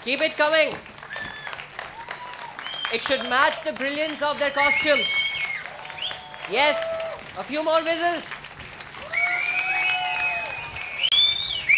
Keep it coming. It should match the brilliance of their costumes. Yes, a few more whistles.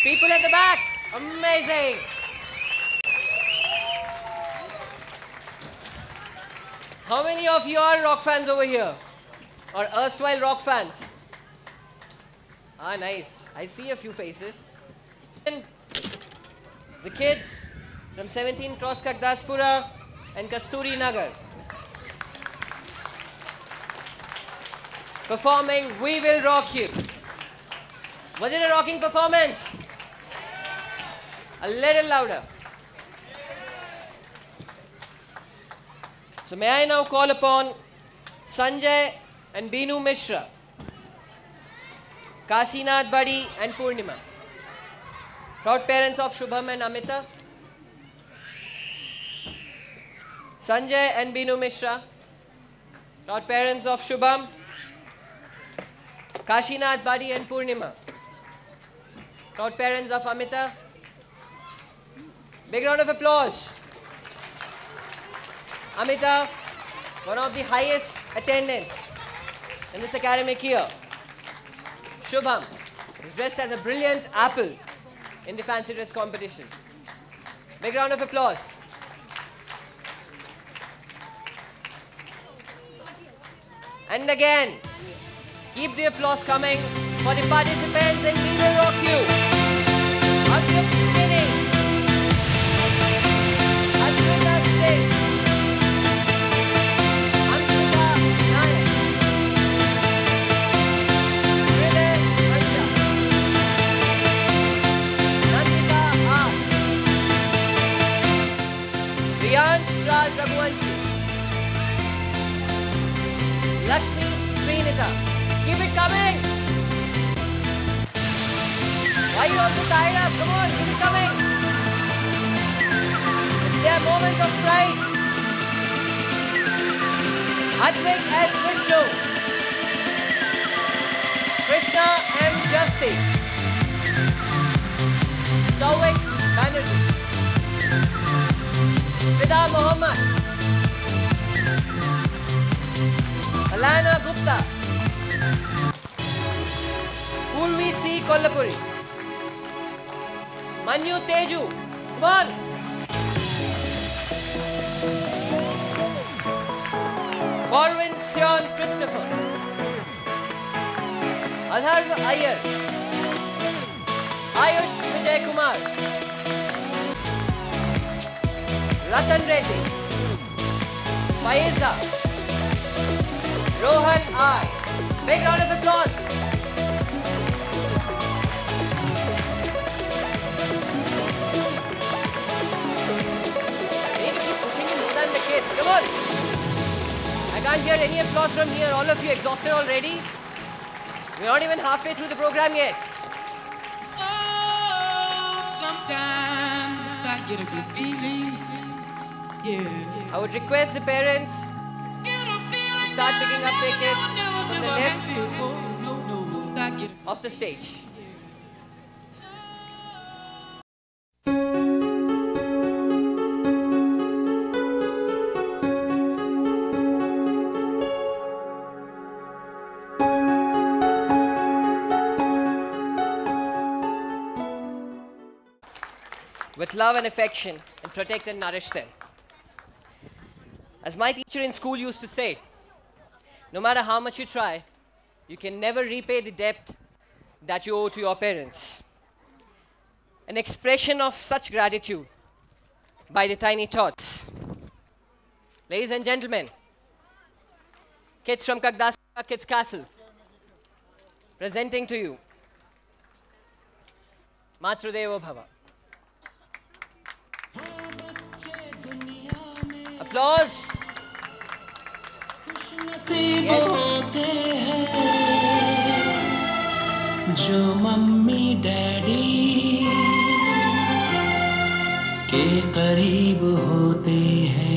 People at the back, amazing. How many of you are rock fans over here? Or erstwhile rock fans? Ah, nice. I see a few faces. And the kids from 17 Cross Kagdaspura and Kasturi Nagar performing We Will Rock You. Was it a rocking performance? A little louder. So may I now call upon Sanjay and Binu Mishra, Kashinath Badi and Purnima, proud parents of Shubham and Amita. Sanjay and Binu Mishra, proud parents of Shubham, Kashinath Badi and Purnima, proud parents of Amita. Big round of applause. Amita, one of the highest attendance in this academic year. Shubham is dressed as a brilliant apple in the fancy dress competition. Big round of applause. And again, keep the applause coming for the participants in We Will Rock You. At the beginning, Advita Singh, Amsika Nayak, Hriday Bhatta, Nandita R, Riyansh Raj Raghuvanshi, Lakshmi Srinitha. Keep it coming. Why are you also tired up? Come on, keep it coming. It's their moment of pride. Advik S. Vishnu, Krishna M. Justice, Sauvik Banerjee, Fida Muhammad, Alana Gupta, Purvi C. Kollapuri, Manyu Teju, come on. Corwin Sion Christopher, Adharv Iyer, Ayush Vijay Kumar, Ratan Reddy, Faiza, Rohan R. Big round of applause. Need to keep pushing it more than the kids. Come on. I can't hear any applause from here. All of you exhausted already? We're not even halfway through the program yet. Oh, sometimes I get a good feeling. Yeah. I would request the parents to start picking up their kids from the left of the stage. With love and affection, and protect and nourish them. As my teacher in school used to say, no matter how much you try, you can never repay the debt that you owe to your parents. An expression of such gratitude by the Tiny Tots. Ladies and gentlemen, kids from Kagdaspura Kids Castle, presenting to you Matrudevo Bhava. Applause. Yes. जो mummy daddy के करीब होते हैं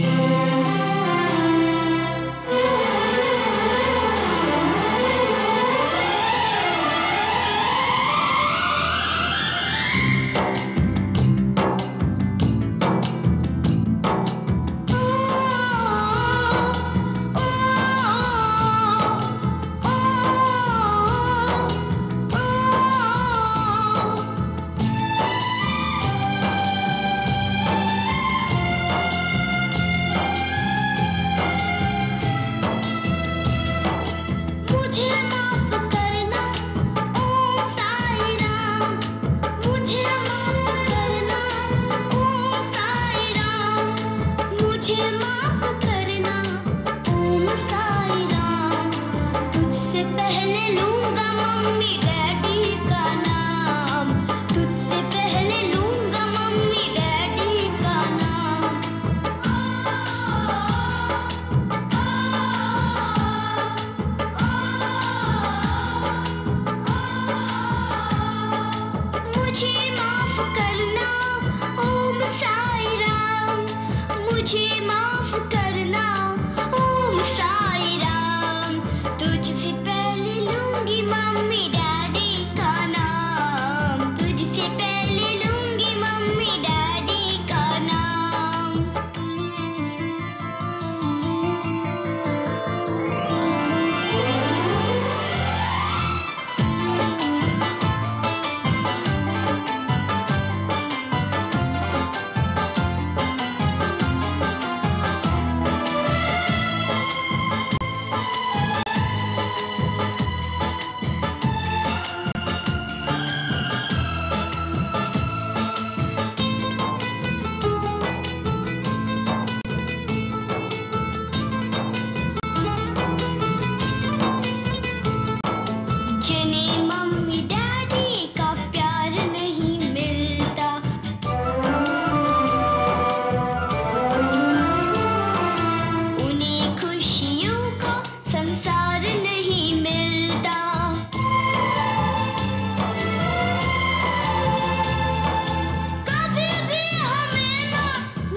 मुझे माफ करना ओम साई राम, मुझे माफ करना ओम साई राम। तुझसे पहले लूंगी मम्मी डैडी का नाम, तुझसे पहले लूंगी मम्मी डैडी का नाम। जिन्हें मम्मी डैडी का प्यार नहीं मिलता, उन्हें खुशियों का संसार नहीं मिलता। कभी भी हमें ना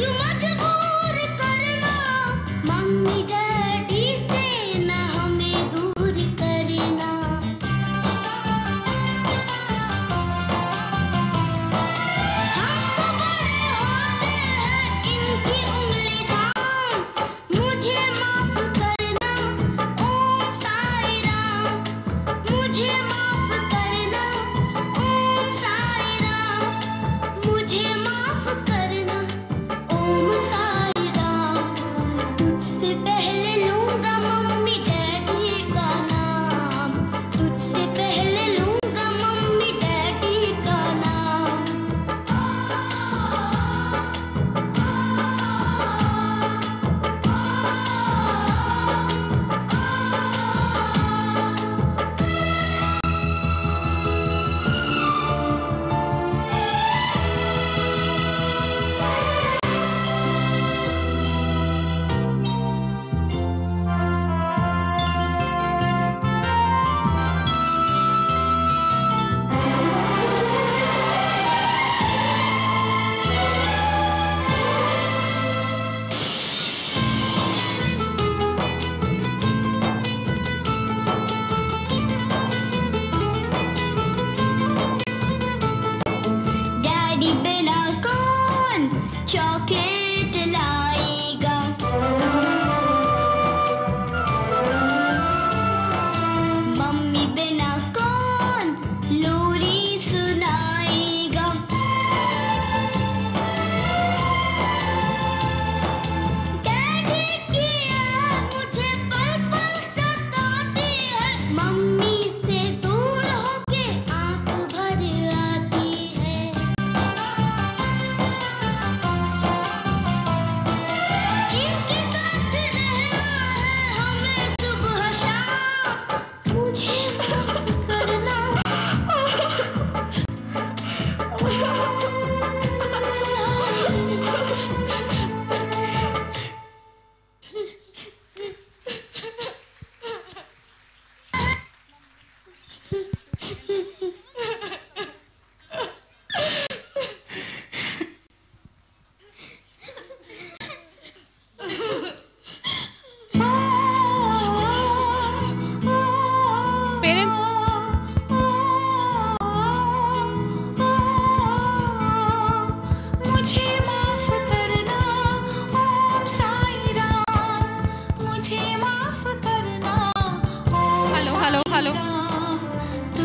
यूं मजबूर करना, मम्मी डैडी से ना हमें दूर करना। इनकी उंगली थाम, मुझे माफ करना ओम साई राम, मुझे माफ करना ओम साई राम, मुझे माफ करना ओम साई राम। तुझसे पहले लूंगा मम्मी डैडी का नाम, तुझसे पहले लूंगा मम्मी डैडी का नाम। डैडी बिना कौन चॉकलेट लाएगा, मम्मी बिना कौन लोरी सुनाएगा। डैडी की याद मुझे पल पल सताती है, मम्मी से दूर होके आंख भर आती है। इनके साथ रहना है हमें सुबह शाम, मुझे माफ करना पेरेंट्स मुझे माफ करना ओम साई राम, मुझे माफ करना ओम हेलो हेलो हेलो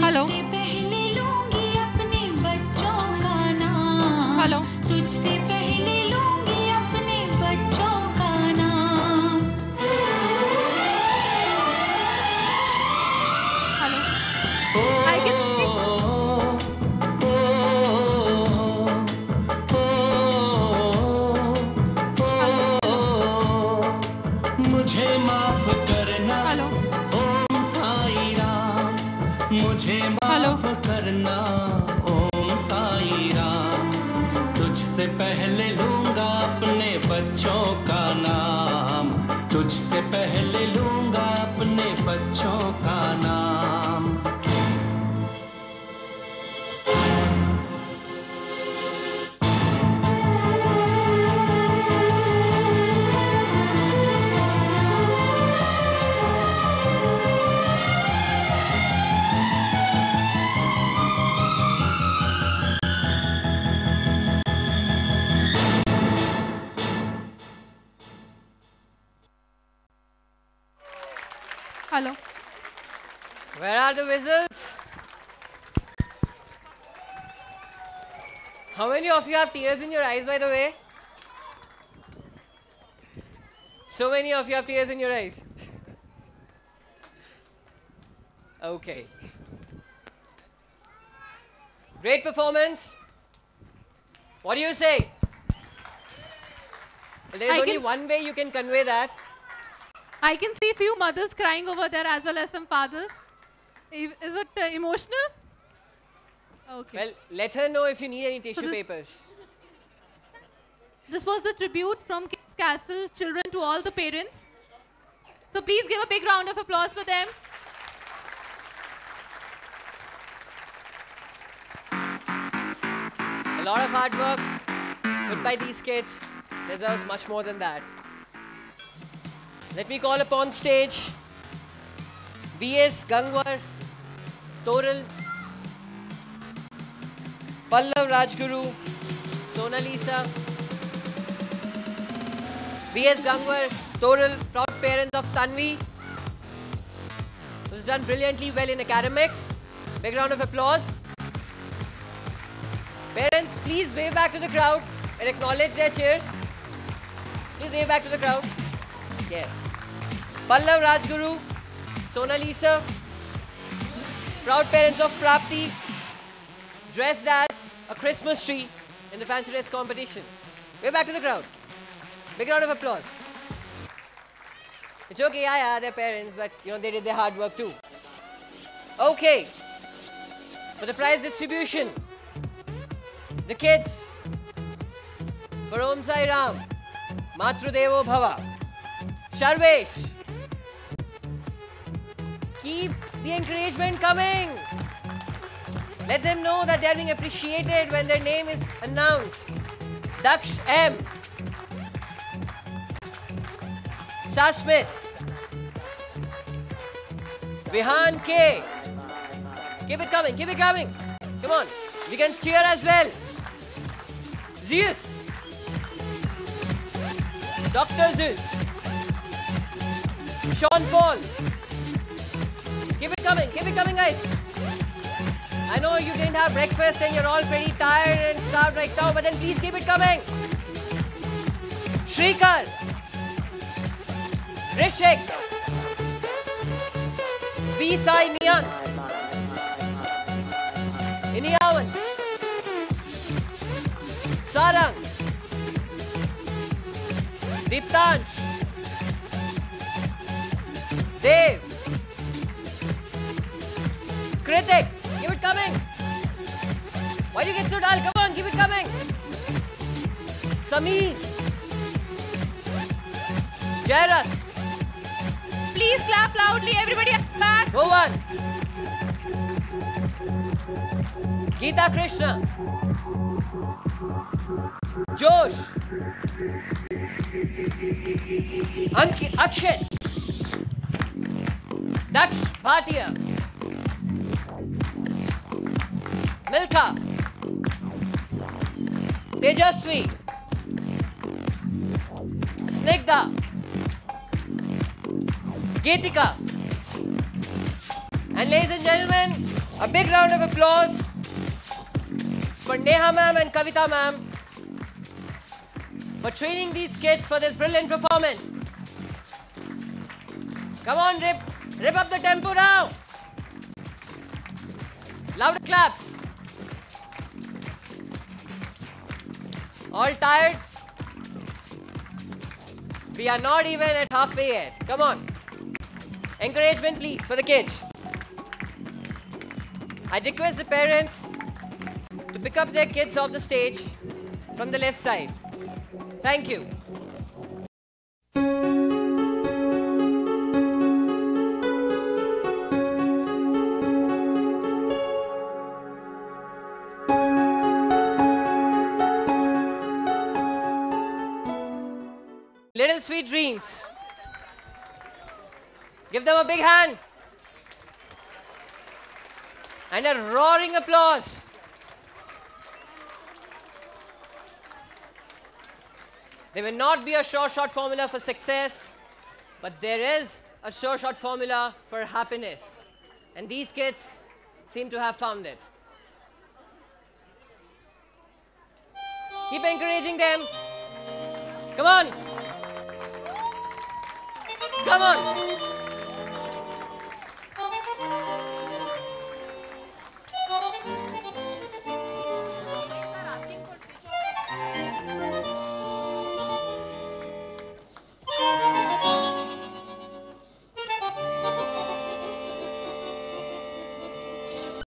हेलो तुझसे पहले लूंगी अपने बच्चों का नाम, हेलो तुझसे पहले लूंगी अपने बच्चों का नाम। हेलो आई कैन मुझे माफ करना हेलो ओम साई राम, मुझे हेलो माफ करना ओम साई राम। तुझसे पहले लूंगा अपने बच्चों का नाम, तुझसे पहले लूंगा अपने बच्चों का नाम। Hello. Where are the whistles? How many of you have tears in your eyes, by the way? So many of you have tears in your eyes. Okay. Great performance. What do you say? There is I only can- one way you can convey that. I can see few mothers crying over there as well as some fathers. Is it emotional? Okay. Well, let her know if you need any tissue this- papers. This was the tribute from King's Castle children to all the parents. So please give a big round of applause for them. A lot of hard work put by these kids deserves much more than that. Let me call upon stage V.S. Gangwar, Toral, Pallav Rajguru, Sonalisa. V.S. Gangwar, Toral, proud parents of Tanvi, who's done brilliantly well in academics. Big round of applause. Parents, please wave back to the crowd and acknowledge their cheers. Please wave back to the crowd. Yes. Pallav Rajguru, Sonalisa, proud parents of Prapti, dressed as a Christmas tree in the fancy dress competition. Wave back to the crowd. Big round of applause. It's okay, yeah, they're parents, but they did their hard work too. Okay. For the prize distribution, the kids for Om Sai Ram, Matrudevo Bhava, Sharvesh. Keep the encouragement coming. Let them know that they are being appreciated when their name is announced. Daksh M, Shashmit, Vihan K. Keep it coming, keep it coming. Come on, we can cheer as well. Zeus, Dr. Zeus, Sean Paul. Keep it coming, guys. I know you didn't have breakfast and you're all pretty tired and starved right now, but then please keep it coming. Shrikar, Rishik, V. Sai Niyant, Iniyawan, Sarang, Deeptansh, Dev, Kritik, keep it coming. Why do you get so dull? Come on, keep it coming. Sameer, Jairus, Please clap loudly, everybody back. Bhuvan, Geeta Krishna, Josh, Akshat, Daksh Bhatia, Milka, Tejasvi, Snigdha, Geetika. And ladies and gentlemen, a big round of applause for Neha ma'am and Kavita ma'am for training these kids for this brilliant performance. Come on, rip up the tempo now. Louder claps. All tired? We are not even at halfway yet. Come on. Encouragement, please, for the kids. I request the parents to pick up their kids off the stage from the left side. Thank you. Little Sweet Dreams. Give them a big hand. And a roaring applause. There may not be a sure shot formula for success, but there is a sure shot formula for happiness. And these kids seem to have found it. Keep encouraging them. Come on. Come on.